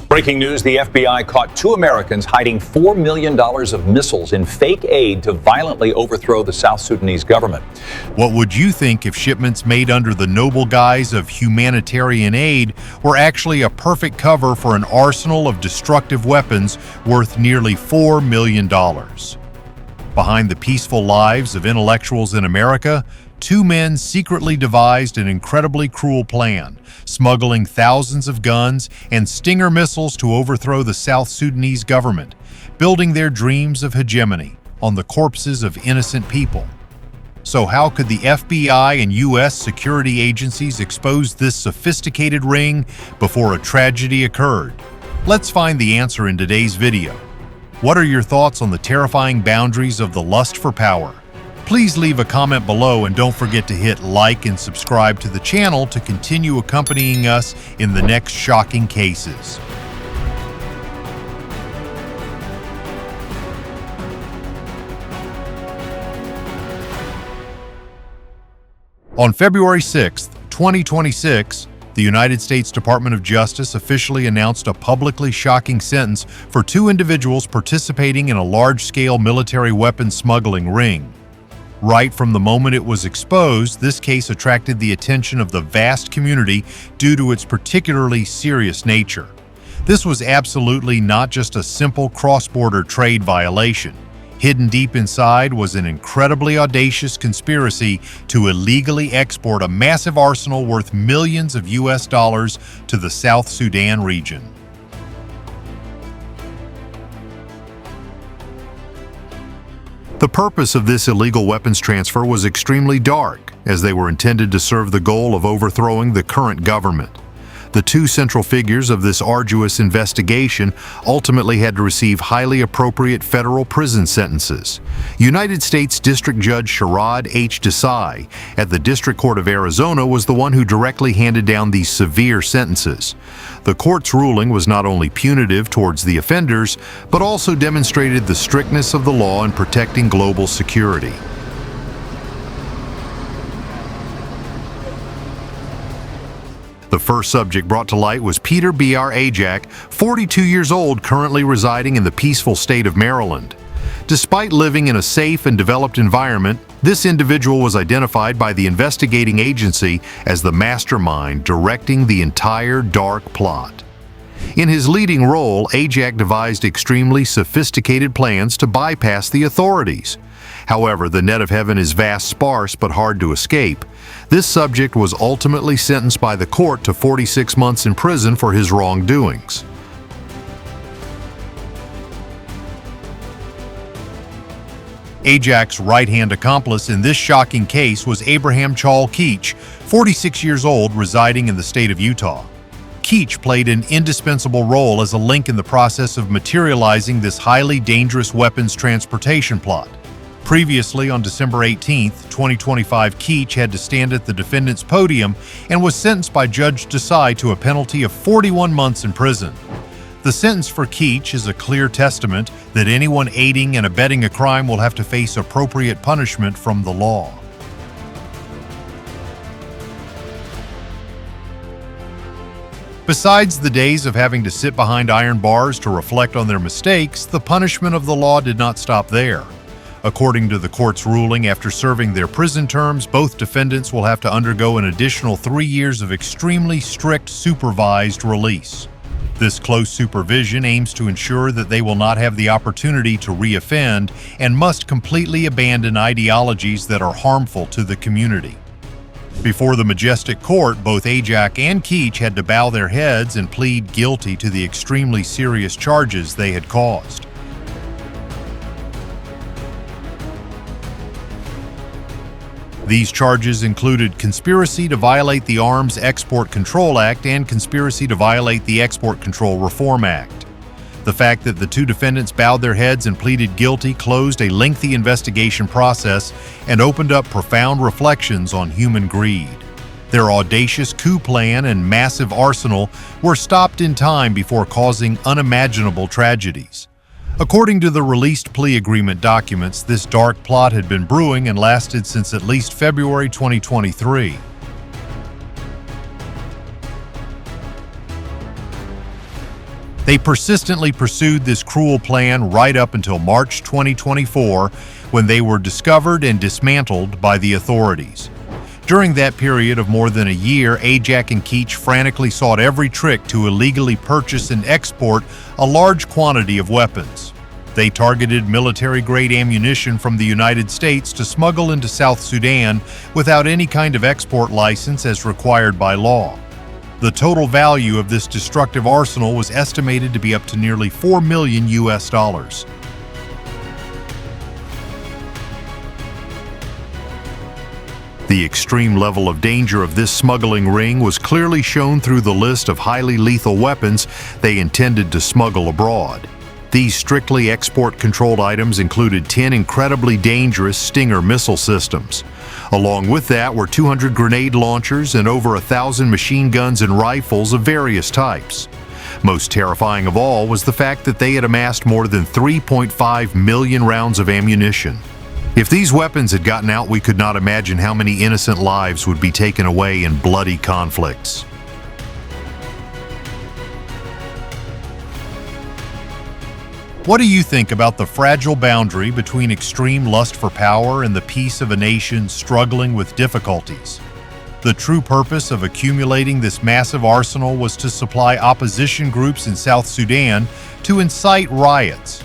Breaking news, the FBI caught 2 Americans hiding $4 million of missiles in fake aid to violently overthrow the South Sudanese government. What would you think if shipments made under the noble guise of humanitarian aid were actually a perfect cover for an arsenal of destructive weapons worth nearly $4 million? Behind the peaceful lives of intellectuals in America, 2 men secretly devised an incredibly cruel plan, smuggling thousands of guns and Stinger missiles to overthrow the South Sudanese government, building their dreams of hegemony on the corpses of innocent people. So how could the FBI and U.S. security agencies expose this sophisticated ring before a tragedy occurred? Let's find the answer in today's video. What are your thoughts on the terrifying boundaries of the lust for power? Please leave a comment below and don't forget to hit like and subscribe to the channel to continue accompanying us in the next shocking cases. On February 6, 2026, the United States Department of Justice officially announced a publicly shocking sentence for 2 individuals participating in a large-scale military weapons smuggling ring. Right from the moment it was exposed, this case attracted the attention of the vast community due to its particularly serious nature. This was absolutely not just a simple cross-border trade violation. Hidden deep inside was an incredibly audacious conspiracy to illegally export a massive arsenal worth millions of US dollars to the South Sudan region. The purpose of this illegal weapons transfer was extremely dark, as they were intended to serve the goal of overthrowing the current government. The 2 central figures of this arduous investigation ultimately had to receive highly appropriate federal prison sentences. United States District Judge Sherrod H. Desai at the District Court of Arizona was the one who directly handed down these severe sentences. The court's ruling was not only punitive towards the offenders, but also demonstrated the strictness of the law in protecting global security. The first subject brought to light was Peter B.R. Ajak, 42 years old, currently residing in the peaceful state of Maryland. Despite living in a safe and developed environment, this individual was identified by the investigating agency as the mastermind directing the entire dark plot. In his leading role, Ajak devised extremely sophisticated plans to bypass the authorities. However, the net of heaven is vast, sparse, but hard to escape. This subject was ultimately sentenced by the court to 46 months in prison for his wrongdoings. Ajak's right-hand accomplice in this shocking case was Abraham Chal Keech, 46 years old, residing in the state of Utah. Keech played an indispensable role as a link in the process of materializing this highly dangerous weapons transportation plot. Previously, on December 18, 2025, Keech had to stand at the defendant's podium and was sentenced by Judge Desai to a penalty of 41 months in prison. The sentence for Keech is a clear testament that anyone aiding and abetting a crime will have to face appropriate punishment from the law. Besides the days of having to sit behind iron bars to reflect on their mistakes, the punishment of the law did not stop there. According to the court's ruling, after serving their prison terms, both defendants will have to undergo an additional 3 years of extremely strict supervised release. This close supervision aims to ensure that they will not have the opportunity to reoffend and must completely abandon ideologies that are harmful to the community. Before the majestic court, both Ajak and Keech had to bow their heads and plead guilty to the extremely serious charges they had caused. These charges included conspiracy to violate the Arms Export Control Act and conspiracy to violate the Export Control Reform Act. The fact that the 2 defendants bowed their heads and pleaded guilty closed a lengthy investigation process and opened up profound reflections on human greed. Their audacious coup plan and massive arsenal were stopped in time before causing unimaginable tragedies. According to the released plea agreement documents, this dark plot had been brewing and lasted since at least February 2023. They persistently pursued this cruel plan right up until March 2024, when they were discovered and dismantled by the authorities. During that period of more than a year, Ajax and Keach frantically sought every trick to illegally purchase and export a large quantity of weapons. They targeted military-grade ammunition from the United States to smuggle into South Sudan without any kind of export license as required by law. The total value of this destructive arsenal was estimated to be up to nearly $4 million. The extreme level of danger of this smuggling ring was clearly shown through the list of highly lethal weapons they intended to smuggle abroad. These strictly export-controlled items included 10 incredibly dangerous Stinger missile systems. Along with that were 200 grenade launchers and over 1,000 machine guns and rifles of various types. Most terrifying of all was the fact that they had amassed more than 3.5 million rounds of ammunition. If these weapons had gotten out, we could not imagine how many innocent lives would be taken away in bloody conflicts. What do you think about the fragile boundary between extreme lust for power and the peace of a nation struggling with difficulties? The true purpose of accumulating this massive arsenal was to supply opposition groups in South Sudan to incite riots.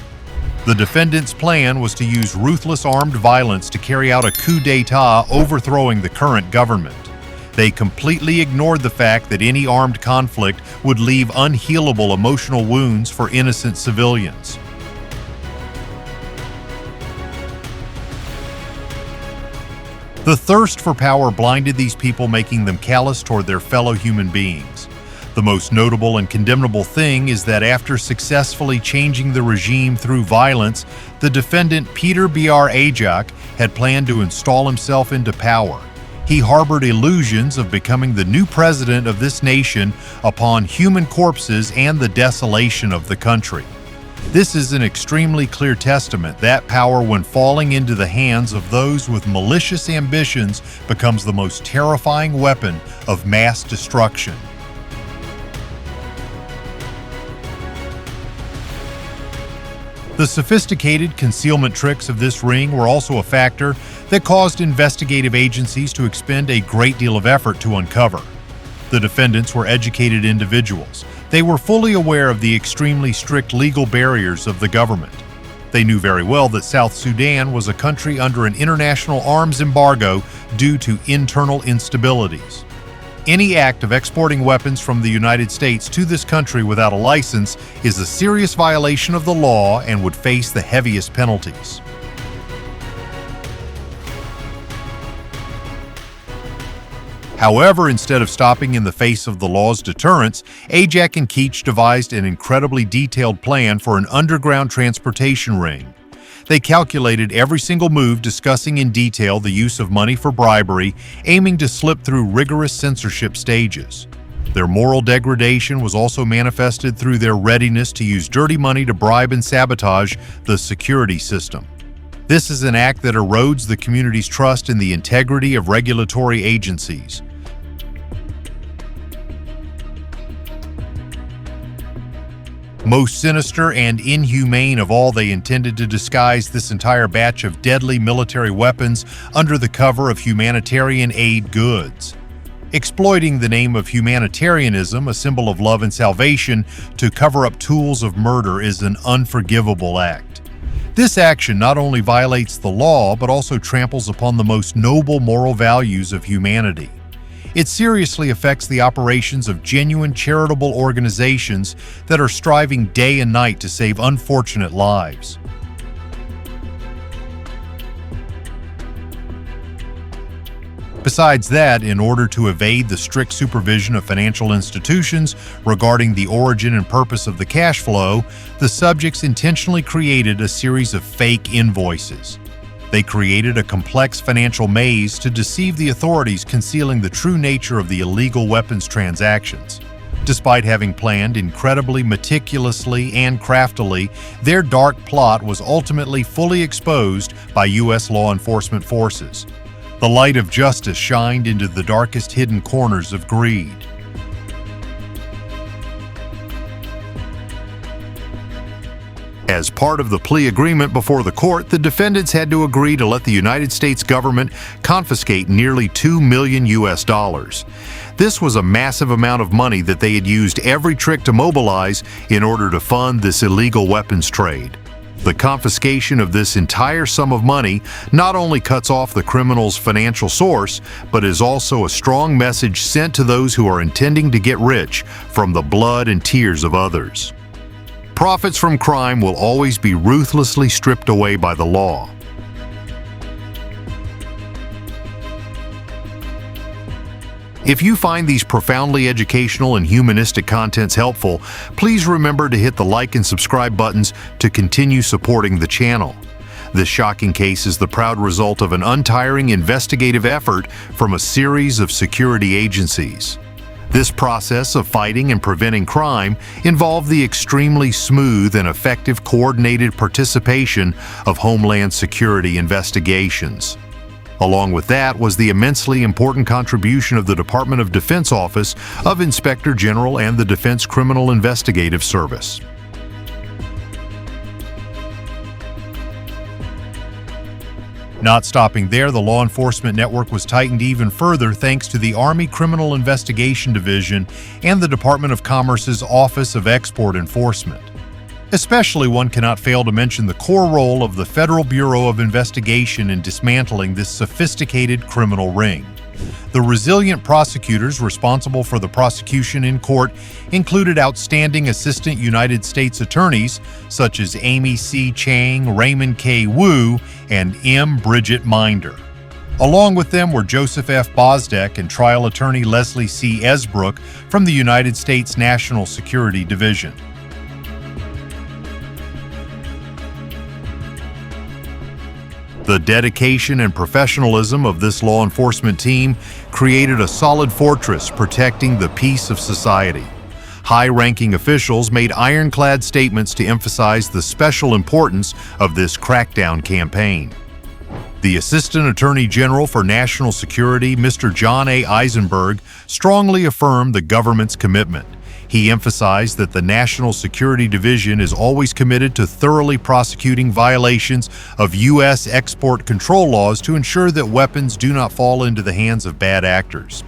The defendants' plan was to use ruthless armed violence to carry out a coup d'etat overthrowing the current government. They completely ignored the fact that any armed conflict would leave unhealable emotional wounds for innocent civilians. The thirst for power blinded these people, making them callous toward their fellow human beings. The most notable and condemnable thing is that after successfully changing the regime through violence, the defendant Peter B.R. Ajak had planned to install himself into power. He harbored illusions of becoming the new president of this nation upon human corpses and the desolation of the country. This is an extremely clear testament that power, when falling into the hands of those with malicious ambitions, becomes the most terrifying weapon of mass destruction. The sophisticated concealment tricks of this ring were also a factor that caused investigative agencies to expend a great deal of effort to uncover. The defendants were educated individuals. They were fully aware of the extremely strict legal barriers of the government. They knew very well that South Sudan was a country under an international arms embargo due to internal instabilities. Any act of exporting weapons from the United States to this country without a license is a serious violation of the law and would face the heaviest penalties. However, instead of stopping in the face of the law's deterrence, Ajax and Keach devised an incredibly detailed plan for an underground transportation ring. They calculated every single move, discussing in detail the use of money for bribery, aiming to slip through rigorous censorship stages. Their moral degradation was also manifested through their readiness to use dirty money to bribe and sabotage the security system. This is an act that erodes the community's trust in the integrity of regulatory agencies. Most sinister and inhumane of all, they intended to disguise this entire batch of deadly military weapons under the cover of humanitarian aid goods. Exploiting the name of humanitarianism, a symbol of love and salvation, to cover up tools of murder is an unforgivable act. This action not only violates the law, but also tramples upon the most noble moral values of humanity. It seriously affects the operations of genuine charitable organizations that are striving day and night to save unfortunate lives. Besides that, in order to evade the strict supervision of financial institutions regarding the origin and purpose of the cash flow, the subjects intentionally created a series of fake invoices. They created a complex financial maze to deceive the authorities, concealing the true nature of the illegal weapons transactions. Despite having planned incredibly meticulously and craftily, their dark plot was ultimately fully exposed by U.S. law enforcement forces. The light of justice shined into the darkest hidden corners of greed. As part of the plea agreement before the court, the defendants had to agree to let the United States government confiscate nearly $2 million. This was a massive amount of money that they had used every trick to mobilize in order to fund this illegal weapons trade. The confiscation of this entire sum of money not only cuts off the criminal's financial source, but is also a strong message sent to those who are intending to get rich from the blood and tears of others. Profits from crime will always be ruthlessly stripped away by the law. If you find these profoundly educational and humanistic contents helpful, please remember to hit the like and subscribe buttons to continue supporting the channel. This shocking case is the proud result of an untiring investigative effort from a series of security agencies. This process of fighting and preventing crime involved the extremely smooth and effective coordinated participation of Homeland Security investigations. Along with that was the immensely important contribution of the Department of Defense Office of Inspector General and the Defense Criminal Investigative Service. Not stopping there, the law enforcement network was tightened even further thanks to the Army Criminal Investigation Division and the Department of Commerce's Office of Export Enforcement. Especially, one cannot fail to mention the core role of the Federal Bureau of Investigation in dismantling this sophisticated criminal ring. The resilient prosecutors responsible for the prosecution in court included outstanding Assistant United States Attorneys such as Amy C. Chang, Raymond K. Wu, and M. Bridget Minder. Along with them were Joseph F. Bosdek and trial attorney Leslie C. Esbrook from the United States National Security Division. The dedication and professionalism of this law enforcement team created a solid fortress protecting the peace of society. High-ranking officials made ironclad statements to emphasize the special importance of this crackdown campaign. The Assistant Attorney General for National Security, Mr. John A. Eisenberg, strongly affirmed the government's commitment. He emphasized that the National Security Division is always committed to thoroughly prosecuting violations of U.S. export control laws to ensure that weapons do not fall into the hands of bad actors.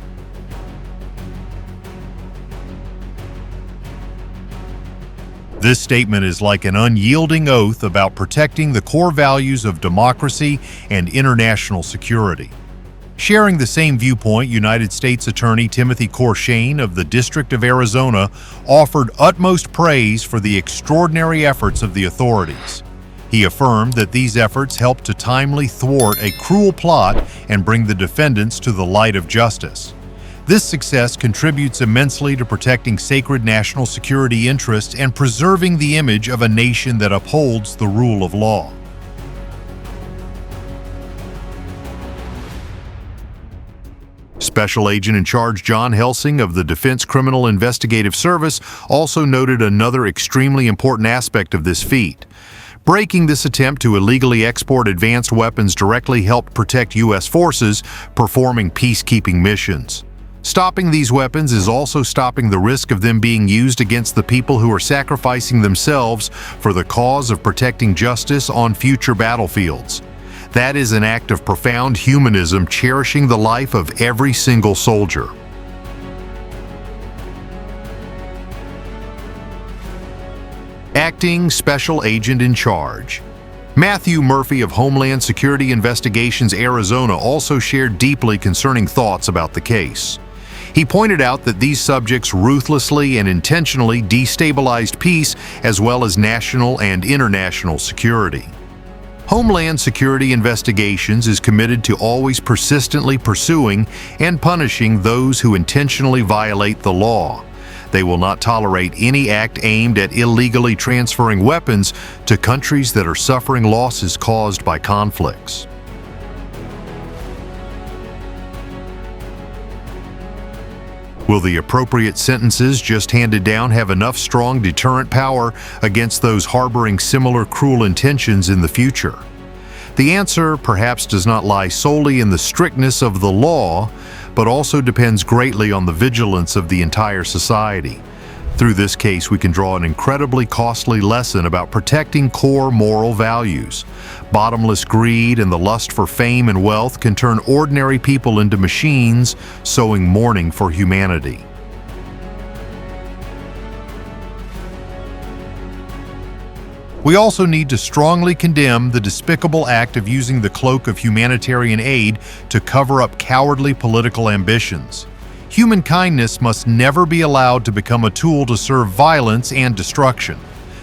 This statement is like an unyielding oath about protecting the core values of democracy and international security. Sharing the same viewpoint, United States Attorney Timothy Courchain of the District of Arizona offered utmost praise for the extraordinary efforts of the authorities. He affirmed that these efforts helped to timely thwart a cruel plot and bring the defendants to the light of justice. This success contributes immensely to protecting sacred national security interests and preserving the image of a nation that upholds the rule of law. Special Agent in Charge John Helsing of the Defense Criminal Investigative Service also noted another extremely important aspect of this feat. Breaking this attempt to illegally export advanced weapons directly helped protect U.S. forces performing peacekeeping missions. Stopping these weapons is also stopping the risk of them being used against the people who are sacrificing themselves for the cause of protecting justice on future battlefields. That is an act of profound humanism, cherishing the life of every single soldier. Acting Special Agent in Charge. Matthew Murphy of Homeland Security Investigations Arizona also shared deeply concerning thoughts about the case. He pointed out that these subjects ruthlessly and intentionally destabilized peace as well as national and international security. Homeland Security Investigations is committed to always persistently pursuing and punishing those who intentionally violate the law. They will not tolerate any act aimed at illegally transferring weapons to countries that are suffering losses caused by conflicts. Will the appropriate sentences just handed down have enough strong deterrent power against those harboring similar cruel intentions in the future? The answer perhaps does not lie solely in the strictness of the law, but also depends greatly on the vigilance of the entire society. Through this case, we can draw an incredibly costly lesson about protecting core moral values. Bottomless greed and the lust for fame and wealth can turn ordinary people into machines, sowing mourning for humanity. We also need to strongly condemn the despicable act of using the cloak of humanitarian aid to cover up cowardly political ambitions. Human kindness must never be allowed to become a tool to serve violence and destruction.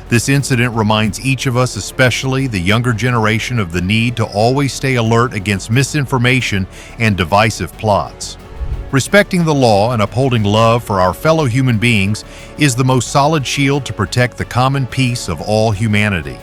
This incident reminds each of us, especially the younger generation, of the need to always stay alert against misinformation and divisive plots. Respecting the law and upholding love for our fellow human beings is the most solid shield to protect the common peace of all humanity.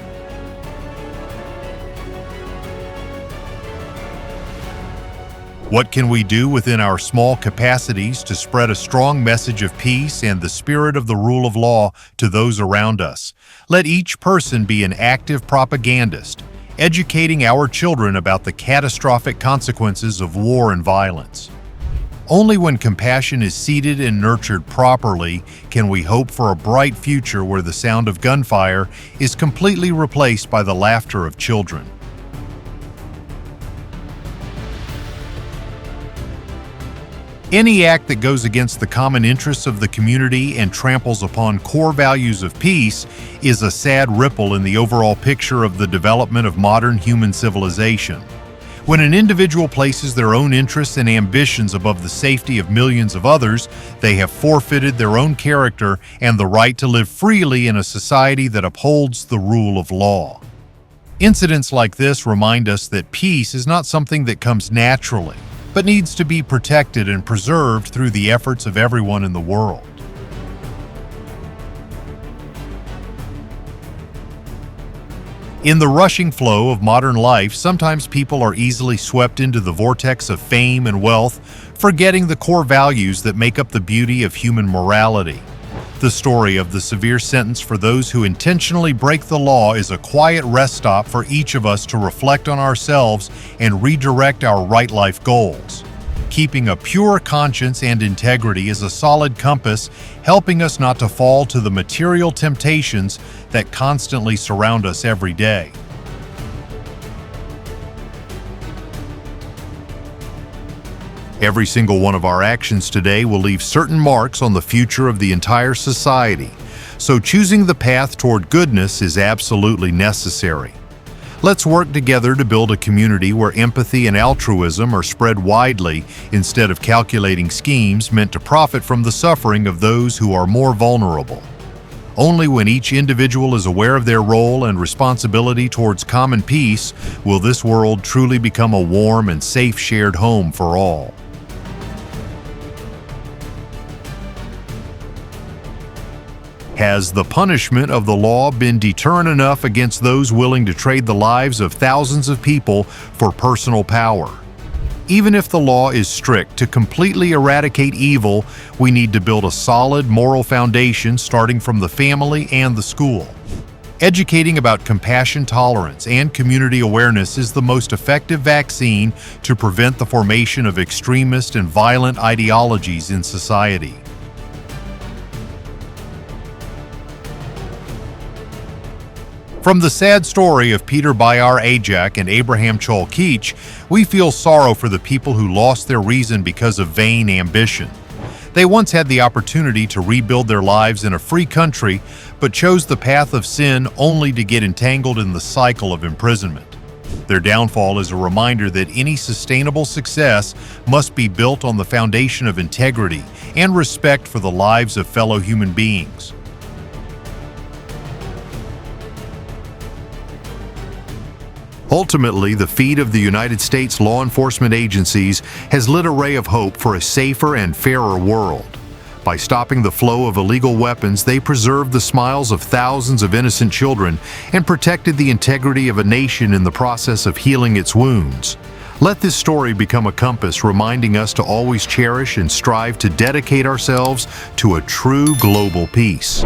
What can we do within our small capacities to spread a strong message of peace and the spirit of the rule of law to those around us? Let each person be an active propagandist, educating our children about the catastrophic consequences of war and violence. Only when compassion is seeded and nurtured properly can we hope for a bright future where the sound of gunfire is completely replaced by the laughter of children. Any act that goes against the common interests of the community and tramples upon core values of peace is a sad ripple in the overall picture of the development of modern human civilization. When an individual places their own interests and ambitions above the safety of millions of others, they have forfeited their own character and the right to live freely in a society that upholds the rule of law. Incidents like this remind us that peace is not something that comes naturally, but needs to be protected and preserved through the efforts of everyone in the world. In the rushing flow of modern life, sometimes people are easily swept into the vortex of fame and wealth, forgetting the core values that make up the beauty of human morality. The story of the severe sentence for those who intentionally break the law is a quiet rest stop for each of us to reflect on ourselves and redirect our right life goals. Keeping a pure conscience and integrity is a solid compass, helping us not to fall to the material temptations that constantly surround us every day. Every single one of our actions today will leave certain marks on the future of the entire society, so choosing the path toward goodness is absolutely necessary. Let's work together to build a community where empathy and altruism are spread widely instead of calculating schemes meant to profit from the suffering of those who are more vulnerable. Only when each individual is aware of their role and responsibility towards common peace will this world truly become a warm and safe shared home for all. Has the punishment of the law been deterrent enough against those willing to trade the lives of thousands of people for personal power? Even if the law is strict to completely eradicate evil, we need to build a solid moral foundation starting from the family and the school. Educating about compassion, tolerance, and community awareness is the most effective vaccine to prevent the formation of extremist and violent ideologies in society. From the sad story of Peter Bayar Ajak and Abraham Cholkich, we feel sorrow for the people who lost their reason because of vain ambition. They once had the opportunity to rebuild their lives in a free country, but chose the path of sin only to get entangled in the cycle of imprisonment. Their downfall is a reminder that any sustainable success must be built on the foundation of integrity and respect for the lives of fellow human beings. Ultimately, the feat of the United States law enforcement agencies has lit a ray of hope for a safer and fairer world. By stopping the flow of illegal weapons, they preserved the smiles of thousands of innocent children and protected the integrity of a nation in the process of healing its wounds. Let this story become a compass reminding us to always cherish and strive to dedicate ourselves to a true global peace.